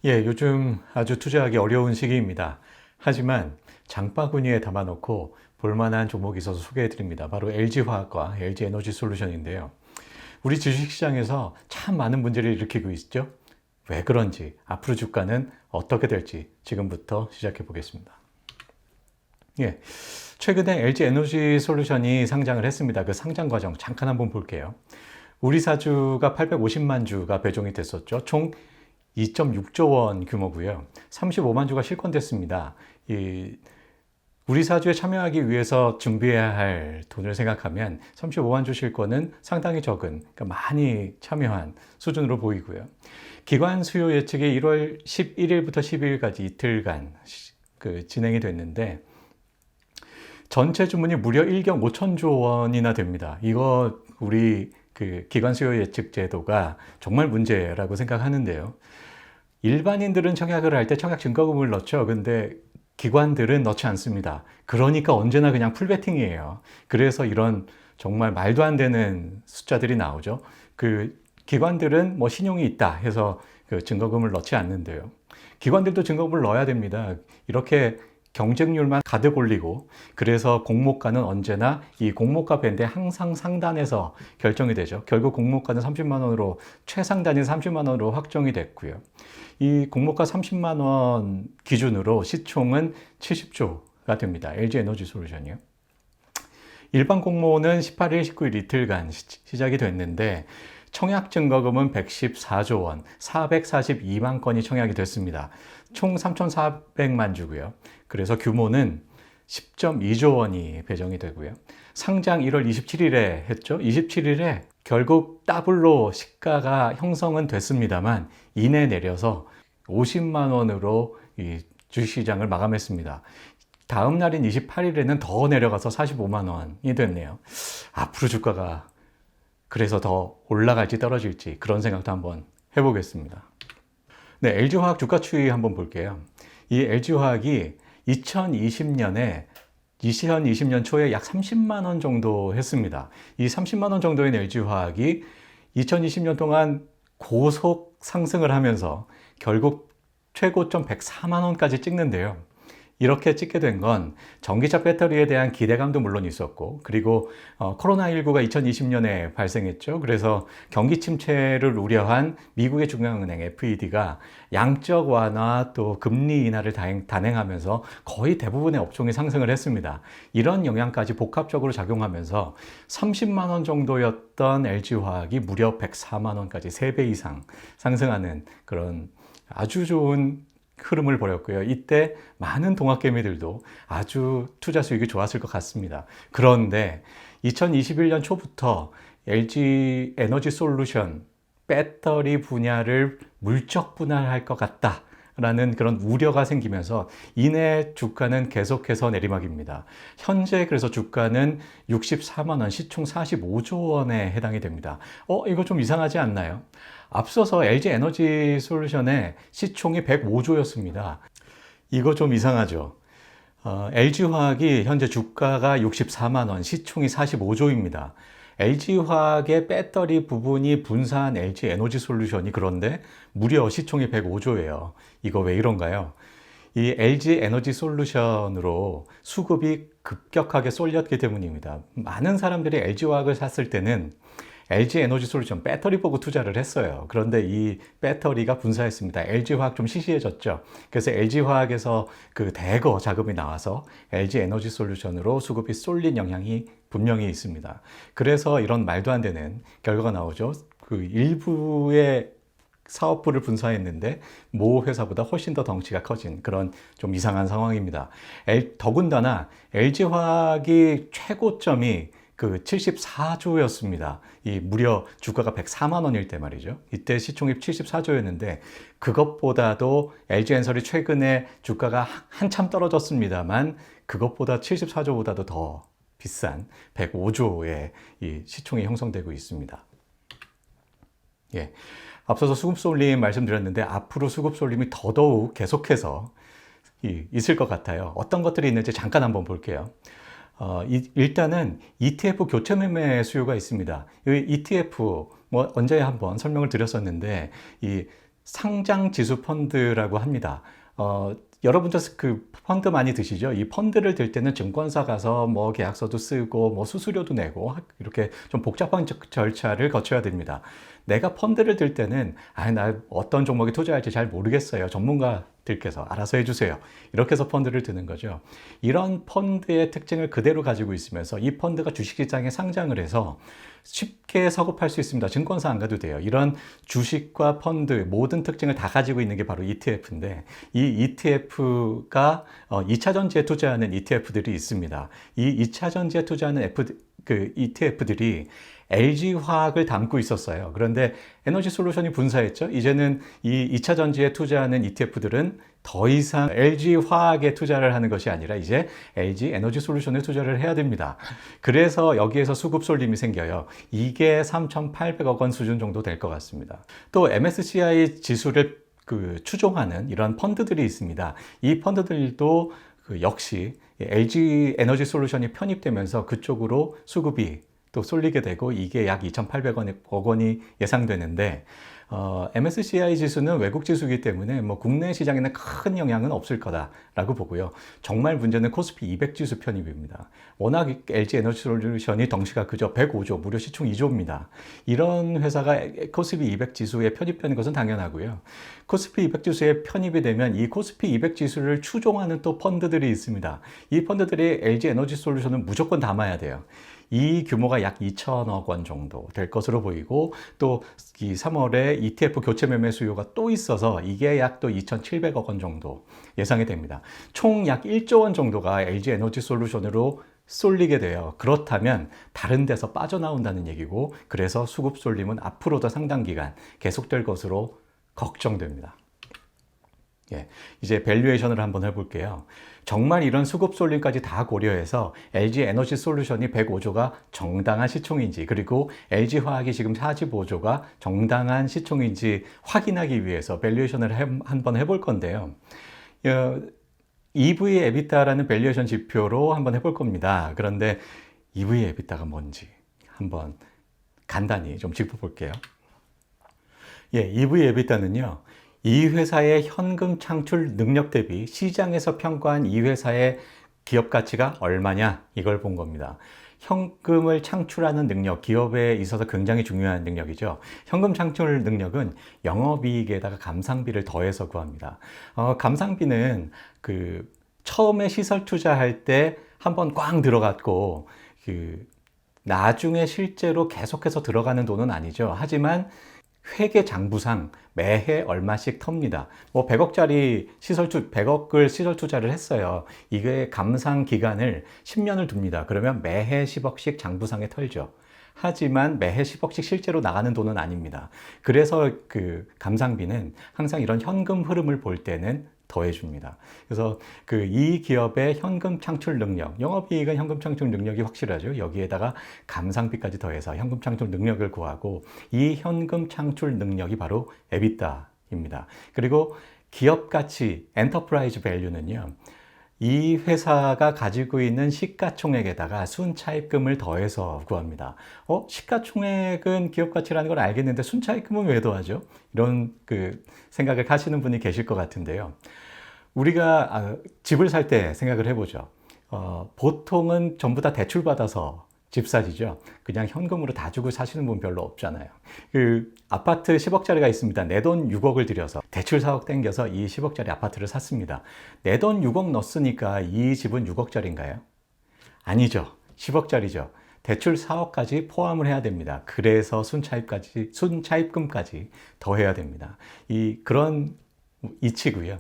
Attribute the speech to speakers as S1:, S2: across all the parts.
S1: 예, 요즘 아주 투자하기 어려운 시기입니다. 하지만 장바구니에 담아놓고 볼만한 종목이 있어서 소개해드립니다. 바로 LG화학과 LG에너지솔루션인데요. 우리 주식시장에서 참 많은 문제를 일으키고 있죠. 왜 그런지, 앞으로 주가는 어떻게 될지 지금부터 시작해 보겠습니다. 예, 최근에 LG에너지솔루션이 상장을 했습니다. 그 상장 과정 잠깐 한번 볼게요. 우리 사주가 850만 주가 배종이 됐었죠. 총 2.6조 원 규모고요. 35만 주가 실권됐습니다. 우리 사주에 참여하기 위해서 준비해야 할 돈을 생각하면 35만 주 실권은 상당히 적은, 그러니까 많이 참여한 수준으로 보이고요. 기관 수요 예측이 1월 11일부터 12일까지 이틀간 진행이 됐는데 전체 주문이 무려 1경 5천조 원이나 됩니다. 이거 우리 기관 수요 예측 제도가 정말 문제라고 생각하는데요. 일반인들은 청약을 할 때 청약 증거금을 넣죠. 근데 기관들은 넣지 않습니다. 그러니까 언제나 그냥 풀베팅이에요. 그래서 이런 정말 말도 안 되는 숫자들이 나오죠. 기관들은 뭐 신용이 있다 해서 증거금을 넣지 않는데요. 기관들도 증거금을 넣어야 됩니다. 이렇게 경쟁률만 가득 올리고, 그래서 공모가는 언제나 이 공모가 밴드에 항상 상단에서 결정이 되죠. 결국 공모가는 30만 원으로, 최상단이 30만 원으로 확정이 됐고요. 이 공모가 30만 원 기준으로 시총은 70조가 됩니다. LG에너지솔루션이요. 일반 공모는 18일, 19일 이틀간 시작이 됐는데 청약 증거금은 114조 원, 442만 건이 청약이 됐습니다. 총 3,400만 주고요. 그래서 규모는 10.2조 원이 배정이 되고요. 상장 1월 27일에 했죠. 27일에 결국 더블로 시가가 형성은 됐습니다만 이내 내려서 50만 원으로 이 주식시장을 마감했습니다. 다음 날인 28일에는 더 내려가서 45만 원이 됐네요. 앞으로 주가가 그래서 더 올라갈지 떨어질지 그런 생각도 한번 해보겠습니다. 네, LG화학 주가 추이 한번 볼게요. 이 LG화학이 2020년 초에 약 30만 원 정도 했습니다. 이 30만 원 정도인 LG화학이 2020년 동안 고속 상승을 하면서 결국 최고점 104만 원까지 찍는데요. 이렇게 찍게 된 건 전기차 배터리에 대한 기대감도 물론 있었고, 그리고 코로나19가 2020년에 발생했죠. 그래서 경기 침체를 우려한 미국의 중앙은행 FED가 양적 완화 또 금리 인하를 단행하면서 거의 대부분의 업종이 상승을 했습니다. 이런 영향까지 복합적으로 작용하면서 30만 원 정도였던 LG화학이 무려 104만 원까지 3배 이상 상승하는 그런 아주 좋은 흐름을 보였고요. 이때 많은 동학개미들도 아주 투자 수익이 좋았을 것 같습니다. 그런데 2021년 초부터 LG 에너지 솔루션 배터리 분야를 물적 분할할 것 같다 라는 그런 우려가 생기면서 이내 주가는 계속해서 내리막입니다. 현재 그래서 주가는 64만 원, 시총 45조 원에 해당이 됩니다. 이거 좀 이상하지 않나요? 앞서서 LG 에너지 솔루션의 시총이 105조였습니다. 이거 좀 이상하죠? LG화학이 현재 주가가 64만 원, 시총이 45조입니다. LG화학의 배터리 부분이 분사한 LG 에너지 솔루션이 그런데 무려 시총이 105조예요. 이거 왜 이런가요? 이 LG 에너지 솔루션으로 수급이 급격하게 쏠렸기 때문입니다. 많은 사람들이 LG화학을 샀을 때는 LG 에너지 솔루션 배터리 보고 투자를 했어요. 그런데 이 배터리가 분사했습니다. LG화학 좀 시시해졌죠. 그래서 LG화학에서 대거 자금이 나와서 LG 에너지 솔루션으로 수급이 쏠린 영향이 분명히 있습니다. 그래서 이런 말도 안 되는 결과가 나오죠. 일부의 사업부를 분사했는데 모 회사보다 훨씬 더 덩치가 커진 그런 좀 이상한 상황입니다. 더군다나 LG화학이 최고점이 74조였습니다. 이 무려 주가가 104만 원일 때 말이죠. 이때 시총이 74조였는데 그것보다도 LG엔설이 최근에 주가가 한참 떨어졌습니다만 그것보다 74조보다도 더 비싼 105조의 이 시총이 형성되고 있습니다. 예. 앞서서 수급 쏠림 말씀드렸는데 앞으로 수급 쏠림이 더더욱 계속해서 있을 것 같아요. 어떤 것들이 있는지 잠깐 한번 볼게요. 일단은 ETF 교체 매매 수요가 있습니다. 이 ETF 언제 한번 설명을 드렸었는데 이 상장 지수 펀드라고 합니다. 여러분들 그 펀드 많이 드시죠? 이 펀드를 들 때는 증권사 가서 뭐 계약서도 쓰고 뭐 수수료도 내고 이렇게 좀 복잡한 절차를 거쳐야 됩니다. 내가 펀드를 들 때는 나 어떤 종목에 투자할지 잘 모르겠어요. 전문가들께서 알아서 해주세요. 이렇게 해서 펀드를 드는 거죠. 이런 펀드의 특징을 그대로 가지고 있으면서 이 펀드가 주식시장에 상장을 해서 쉽게 서급할 수 있습니다. 증권사 안 가도 돼요. 이런 주식과 펀드 모든 특징을 다 가지고 있는 게 바로 ETF인데 이 ETF가 2차 전지에 투자하는 ETF들이 있습니다. 이 2차 전지에 투자하는 ETF들이 LG화학을 담고 있었어요. 그런데 에너지솔루션이 분사했죠. 이제는 이 2차 전지에 투자하는 ETF들은 더 이상 LG화학에 투자를 하는 것이 아니라 이제 LG에너지솔루션에 투자를 해야 됩니다. 그래서 여기에서 수급 쏠림이 생겨요. 이게 3,800억 원 수준 정도 될 것 같습니다. 또 MSCI 지수를 추종하는 이런 펀드들이 있습니다. 이 펀드들도 역시 LG에너지솔루션이 편입되면서 그쪽으로 수급이 또 쏠리게 되고 이게 약 2,800억 원이 예상되는데 MSCI 지수는 외국 지수이기 때문에 뭐 국내 시장에는 큰 영향은 없을 거다라고 보고요. 정말 문제는 코스피 200 지수 편입입니다. 워낙 LG 에너지솔루션이 덩치가 크죠. 105조, 무려 시총 2조입니다. 이런 회사가 코스피 200 지수에 편입되는 것은 당연하고요. 코스피 200 지수에 편입이 되면 이 코스피 200 지수를 추종하는 또 펀드들이 있습니다. 이 펀드들이 LG 에너지솔루션을 무조건 담아야 돼요. 이 규모가 약 2천억 원 정도 될 것으로 보이고 또 이 3월에 ETF 교체 매매 수요가 또 있어서 이게 약 또 2,700억 원 정도 예상이 됩니다. 총 약 1조 원 정도가 LG 에너지 솔루션으로 쏠리게 돼요. 그렇다면 다른 데서 빠져나온다는 얘기고 그래서 수급 쏠림은 앞으로도 상당 기간 계속될 것으로 걱정됩니다. 이제 밸류에이션을 한번 해볼게요. 정말 이런 수급 쏠림까지 다 고려해서 LG 에너지 솔루션이 105조가 정당한 시총인지 그리고 LG 화학이 지금 45조가 정당한 시총인지 확인하기 위해서 밸류에이션을 한번 해볼 건데요. EV 에비타라는 밸류에이션 지표로 한번 해볼 겁니다. 그런데 EV 에비타가 뭔지 한번 간단히 좀 짚어볼게요. EV 에비타는요. 이 회사의 현금 창출 능력 대비 시장에서 평가한 이 회사의 기업 가치가 얼마냐 이걸 본 겁니다. 현금을 창출하는 능력, 기업에 있어서 굉장히 중요한 능력이죠. 현금 창출 능력은 영업이익에다가 감상비를 더해서 구합니다. 감상비는 처음에 시설 투자할 때 한번 꽝 들어갔고 나중에 실제로 계속해서 들어가는 돈은 아니죠. 하지만 회계 장부상 매해 얼마씩 텁니다. 뭐 100억을 시설 투자를 했어요. 이게 감상 기간을 10년을 둡니다. 그러면 매해 10억씩 장부상에 털죠. 하지만 매해 10억씩 실제로 나가는 돈은 아닙니다. 그래서 감상비는 항상 이런 현금 흐름을 볼 때는 더해줍니다. 그래서 이 기업의 현금 창출 능력, 영업이익은 현금 창출 능력이 확실하죠. 여기에다가 감상비까지 더해서 현금 창출 능력을 구하고 이 현금 창출 능력이 바로 에비타입니다. 그리고 기업 가치, 엔터프라이즈 밸류는요. 이 회사가 가지고 있는 시가총액에다가 순차입금을 더해서 구합니다. 시가총액은 기업 가치라는 걸 알겠는데 순차입금은 왜 더하죠? 이런 생각을 하시는 분이 계실 것 같은데요. 우리가 집을 살 때 생각을 해보죠. 보통은 전부 다 대출 받아서 집 사시죠. 그냥 현금으로 다 주고 사시는 분 별로 없잖아요. 아파트 10억짜리가 있습니다. 내 돈 6억을 들여서 대출 4억 땡겨서 이 10억짜리 아파트를 샀습니다. 내 돈 6억 넣었으니까 이 집은 6억짜리인가요? 아니죠. 10억짜리죠. 대출 4억까지 포함을 해야 됩니다. 그래서 순차입금까지 더 해야 됩니다. 그런 이치고요.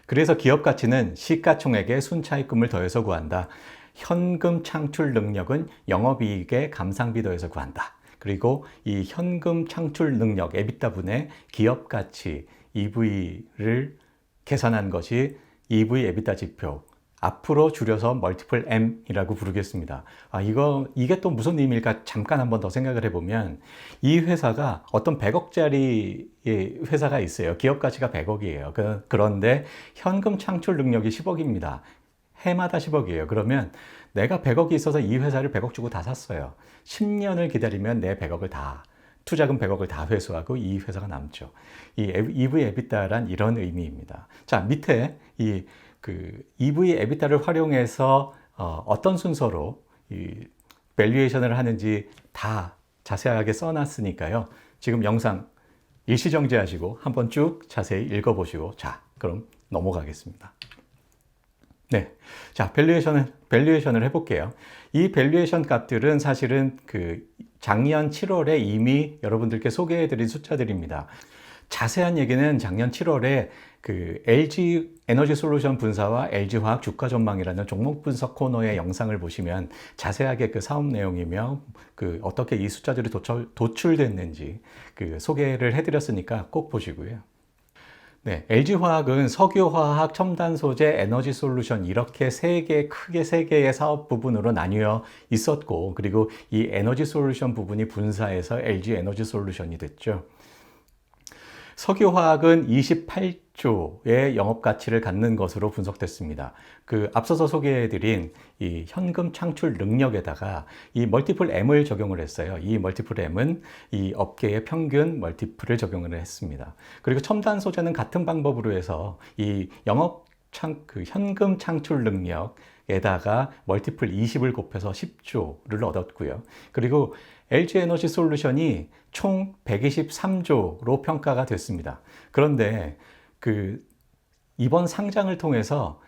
S1: 그래서 기업 가치는 시가총액에 순차입금을 더해서 구한다. 현금 창출 능력은 영업이익에 감상비 더해서 구한다. 그리고 이 현금 창출 능력, 에비타분의 기업 가치, EV를 계산한 것이 EV 에비타 지표. 앞으로 줄여서 멀티플 M이라고 부르겠습니다. 이게 또 무슨 의미일까 잠깐 한번 더 생각을 해보면 이 회사가 어떤 100억짜리 회사가 있어요. 기업 가치가 100억이에요. 그런데 현금 창출 능력이 10억입니다. 해마다 10억이에요. 그러면 내가 100억이 있어서 이 회사를 100억 주고 다 샀어요. 10년을 기다리면 내 100억을 다 투자금 100억을 다 회수하고 이 회사가 남죠. 이 EV 에비타란 이런 의미입니다. 자, 밑에 EV 에비타를 활용해서 어떤 순서로 이 밸류에이션을 하는지 다 자세하게 써놨으니까요. 지금 영상 일시정지하시고 한번 쭉 자세히 읽어보시고, 자, 그럼 넘어가겠습니다. 네. 자, 밸류에이션을 해볼게요. 이 밸류에이션 값들은 사실은 작년 7월에 이미 여러분들께 소개해드린 숫자들입니다. 자세한 얘기는 작년 7월에 LG 에너지 솔루션 분사와 LG 화학 주가 전망이라는 종목 분석 코너의 영상을 보시면 자세하게 사업 내용이며 어떻게 이 숫자들이 도출됐는지 소개를 해드렸으니까 꼭 보시고요. 네, LG 화학은 석유화학, 첨단소재, 에너지 솔루션 이렇게 크게 세 개의 사업 부분으로 나뉘어 있었고, 그리고 이 에너지 솔루션 부분이 분사해서 LG 에너지 솔루션이 됐죠. 석유화학은 28조의 영업가치를 갖는 것으로 분석됐습니다. 앞서서 소개해드린 이 현금 창출 능력에다가 이 멀티플 M을 적용을 했어요. 이 멀티플 M은 이 업계의 평균 멀티플을 적용을 했습니다. 그리고 첨단 소재는 같은 방법으로 해서 이 현금 창출 능력에다가 멀티플 20을 곱해서 10조를 얻었고요. 그리고 LG 에너지 솔루션이 총 123조로 평가가 됐습니다. 그런데 이번 상장을 통해서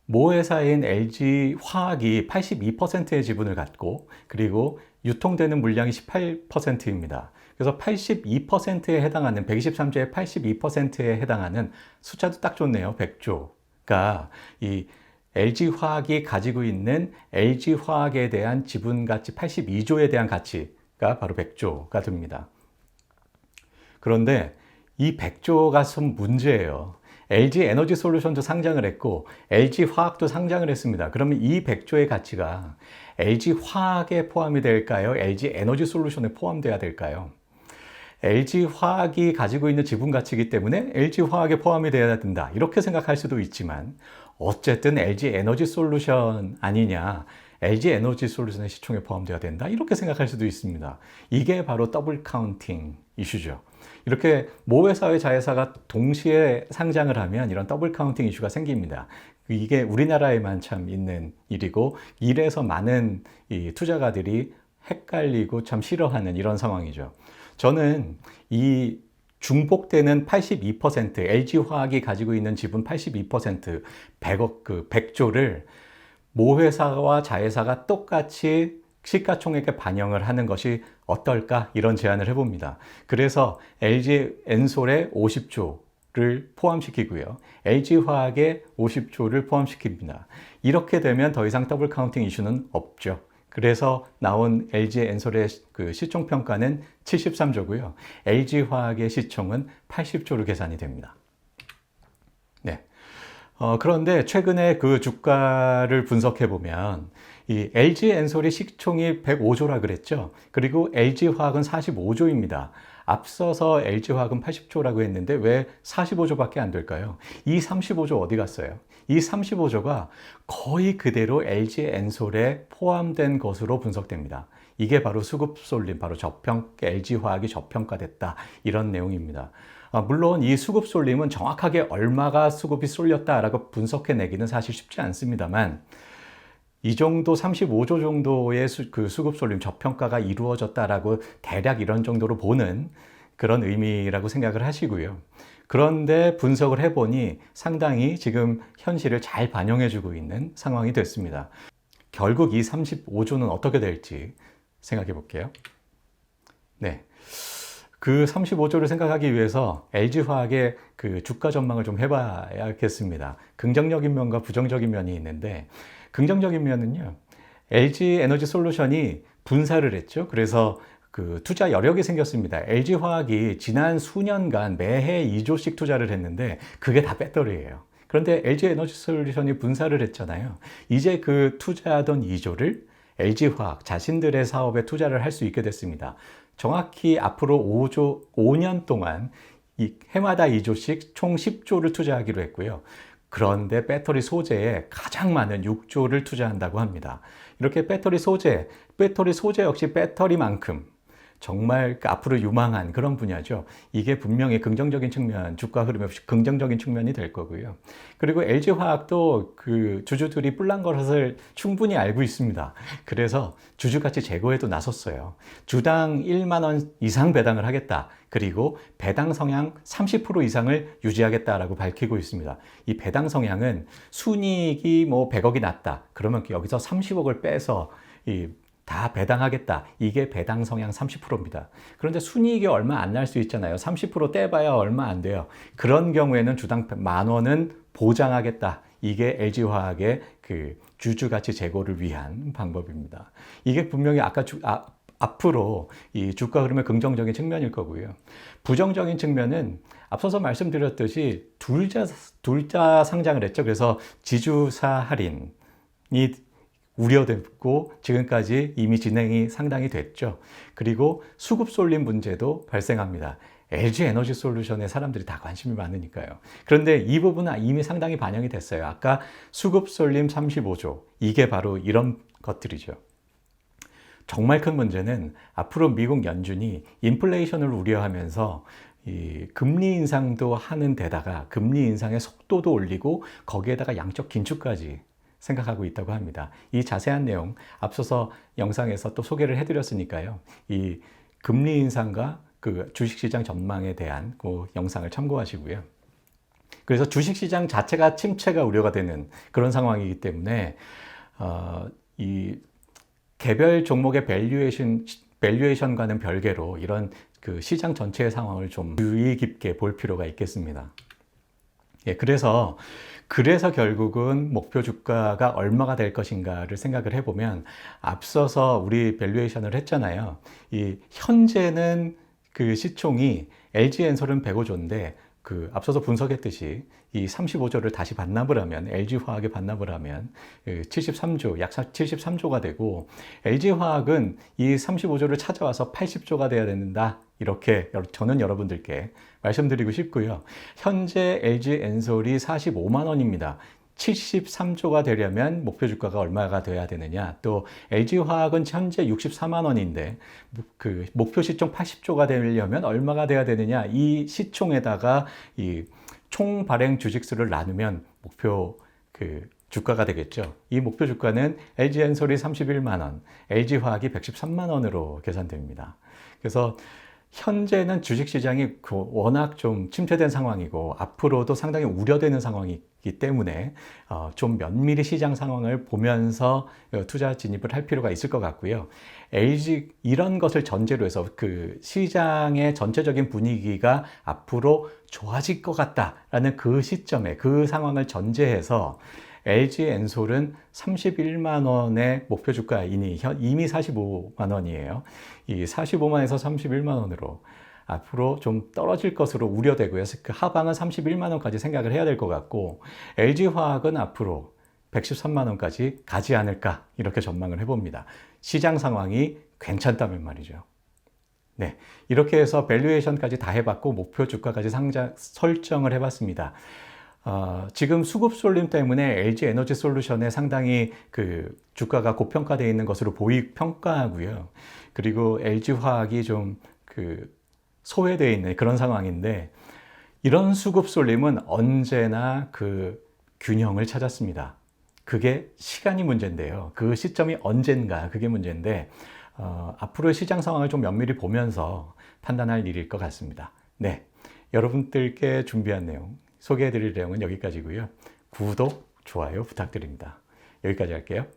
S1: 모 회사인 LG 화학이 82%의 지분을 갖고, 그리고 유통되는 물량이 18%입니다. 그래서 82%에 해당하는 123조의 82%에 해당하는 숫자도 딱 좋네요. 100조가 이 LG 화학이 가지고 있는 LG 화학에 대한 지분 가치 82조에 대한 가치가 바로 100조가 됩니다. 그런데 이 100조가 좀 문제예요. LG 에너지 솔루션도 상장을 했고 LG 화학도 상장을 했습니다. 그러면 이 100조의 가치가 LG 화학에 포함이 될까요? LG 에너지 솔루션에 포함돼야 될까요? LG 화학이 가지고 있는 지분 가치이기 때문에 LG 화학에 포함이 돼야 된다, 이렇게 생각할 수도 있지만, 어쨌든 LG 에너지 솔루션 아니냐, LG 에너지 솔루션의 시총에 포함돼야 된다, 이렇게 생각할 수도 있습니다. 이게 바로 더블 카운팅 이슈죠. 이렇게 모 회사의 자회사가 동시에 상장을 하면 이런 더블 카운팅 이슈가 생깁니다. 이게 우리나라에만 참 있는 일이고, 이래서 많은 이 투자가들이 헷갈리고 참 싫어하는 이런 상황이죠. 저는 이 중복되는 82%, LG 화학이 가지고 있는 지분 82%, 100억, 100조를 모 회사와 자회사가 똑같이 시가총액에 반영을 하는 것이 어떨까, 이런 제안을 해봅니다. 그래서 LG 엔솔에 50조를 포함시키고요, LG 화학에 50조를 포함시킵니다. 이렇게 되면 더 이상 더블 카운팅 이슈는 없죠. 그래서 나온 LG 엔솔의 시총 평가는 73조고요. LG 화학의 시총은 80조로 계산이 됩니다. 네. 그런데 최근에 주가를 분석해 보면 이 LG 엔솔이 시총이 105조라 그랬죠. 그리고 LG 화학은 45조입니다. 앞서서 LG 화학은 80조라고 했는데 왜 45조밖에 안 될까요? 이 35조 어디 갔어요? 이 35조가 거의 그대로 LG 엔솔에 포함된 것으로 분석됩니다. 이게 바로 수급 쏠림, 바로 LG 화학이 저평가됐다, 이런 내용입니다. 물론 이 수급 쏠림은 정확하게 얼마가 수급이 쏠렸다라고 분석해내기는 사실 쉽지 않습니다만, 이 정도 35조 정도의 수급 쏠림 저평가가 이루어졌다라고 대략 이런 정도로 보는 그런 의미라고 생각을 하시고요. 그런데 분석을 해보니 상당히 지금 현실을 잘 반영해주고 있는 상황이 됐습니다. 결국 이 35조는 어떻게 될지 생각해 볼게요. 네. 35조를 생각하기 위해서 LG화학의 주가 전망을 좀 해봐야겠습니다. 긍정적인 면과 부정적인 면이 있는데, 긍정적인 면은요, LG 에너지 솔루션이 분사를 했죠. 그래서 투자 여력이 생겼습니다. LG화학이 지난 수년간 매해 2조씩 투자를 했는데 그게 다 배터리예요. 그런데 LG 에너지 솔루션이 분사를 했잖아요. 이제 투자하던 2조를 LG화학 자신들의 사업에 투자를 할 수 있게 됐습니다. 정확히 앞으로 5년 동안 해마다 2조씩 총 10조를 투자하기로 했고요. 그런데 배터리 소재에 가장 많은 6조를 투자한다고 합니다. 이렇게 배터리 소재 역시 배터리만큼 정말 앞으로 유망한 그런 분야죠. 이게 분명히 긍정적인 측면, 주가 흐름에 긍정적인 측면이 될 거고요. 그리고 LG화학도 그 주주들이 뿔난 것을 충분히 알고 있습니다. 그래서 주주가치 제고에도 나섰어요. 주당 1만 원 이상 배당을 하겠다. 그리고 배당 성향 30% 이상을 유지하겠다라고 밝히고 있습니다. 이 배당 성향은 순이익이 뭐 100억이 났다. 그러면 여기서 30억을 빼서 다 배당하겠다. 이게 배당 성향 30%입니다. 그런데 순이익이 얼마 안 날 수 있잖아요. 30% 떼봐야 얼마 안 돼요. 그런 경우에는 주당 10,000원은 보장하겠다. 이게 LG화학의 그 주주가치 제고를 위한 방법입니다. 이게 분명히 앞으로 이 주가 흐름의 긍정적인 측면일 거고요. 부정적인 측면은 앞서서 말씀드렸듯이 둘 다 상장을 했죠. 그래서 지주사 할인이 우려됐고 지금까지 이미 진행이 상당히 됐죠. 그리고 수급 쏠림 문제도 발생합니다. LG 에너지 솔루션에 사람들이 다 관심이 많으니까요. 그런데 이 부분은 이미 상당히 반영이 됐어요. 아까 수급 쏠림 35조. 이게 바로 이런 것들이죠. 정말 큰 문제는 앞으로 미국 연준이 인플레이션을 우려하면서 이 금리 인상도 하는 데다가 금리 인상의 속도도 올리고 거기에다가 양적 긴축까지 생각하고 있다고 합니다. 이 자세한 내용 앞서서 영상에서 또 소개를 해드렸으니까요. 이 금리 인상과 그 주식시장 전망에 대한 그 영상을 참고하시고요. 그래서 주식시장 자체가 침체가 우려가 되는 그런 상황이기 때문에 이 개별 종목의 밸류에이션과는 별개로 이런 그 시장 전체의 상황을 좀 주의 깊게 볼 필요가 있겠습니다. 예, 그래서 결국은 목표 주가가 얼마가 될 것인가를 생각을 해보면 앞서서 우리 밸류에이션을 했잖아요. 이 현재는 그 시총이 LG엔솔은 105조인데 그 앞서서 분석했듯이 이 35조를 다시 반납을 하면 LG화학에 반납을 하면 73조, 약 73조가 되고 LG화학은 이 35조를 찾아와서 80조가 돼야 된다. 이렇게 저는 여러분들께 말씀드리고 싶고요. 현재 LG엔솔이 45만 원입니다. 73조가 되려면 목표 주가가 얼마가 돼야 되느냐. 또 LG화학은 현재 64만 원인데 그 목표 시총 80조가 되려면 얼마가 돼야 되느냐. 이 시총에다가 이 총 발행 주식수를 나누면 목표 그 주가가 되겠죠. 이 목표 주가는 LG엔솔이 31만 원, LG화학이 113만 원으로 계산됩니다. 그래서 현재는 주식시장이 워낙 좀 침체된 상황이고 앞으로도 상당히 우려되는 상황이기 때문에 좀 면밀히 시장 상황을 보면서 투자 진입을 할 필요가 있을 것 같고요. LG 이런 것을 전제로 해서 그 시장의 전체적인 분위기가 앞으로 좋아질 것 같다라는 그 시점에 그 상황을 전제해서 LG엔솔은 31만 원의 목표 주가이니 이미 45만 원이에요. 이 45만에서 31만 원으로 앞으로 좀 떨어질 것으로 우려되고요. 그 하방은 31만 원까지 생각을 해야 될 것 같고 LG화학은 앞으로 113만 원까지 가지 않을까 이렇게 전망을 해봅니다. 시장 상황이 괜찮다면 말이죠. 네, 이렇게 해서 밸류에이션까지 다 해봤고 목표 주가까지 설정을 해봤습니다. 지금 수급 쏠림 때문에 LG 에너지 솔루션에 상당히 그 주가가 고평가되어 있는 것으로 평가하고요. 그리고 LG 화학이 좀 그 소외되어 있는 그런 상황인데 이런 수급 쏠림은 언제나 그 균형을 찾았습니다. 그게 시간이 문제인데요. 그 시점이 언젠가 그게 문제인데 앞으로 시장 상황을 좀 면밀히 보면서 판단할 일일 것 같습니다. 네, 여러분들께 준비한 내용 소개해드릴 내용은 여기까지고요. 구독, 좋아요 부탁드립니다. 여기까지 할게요.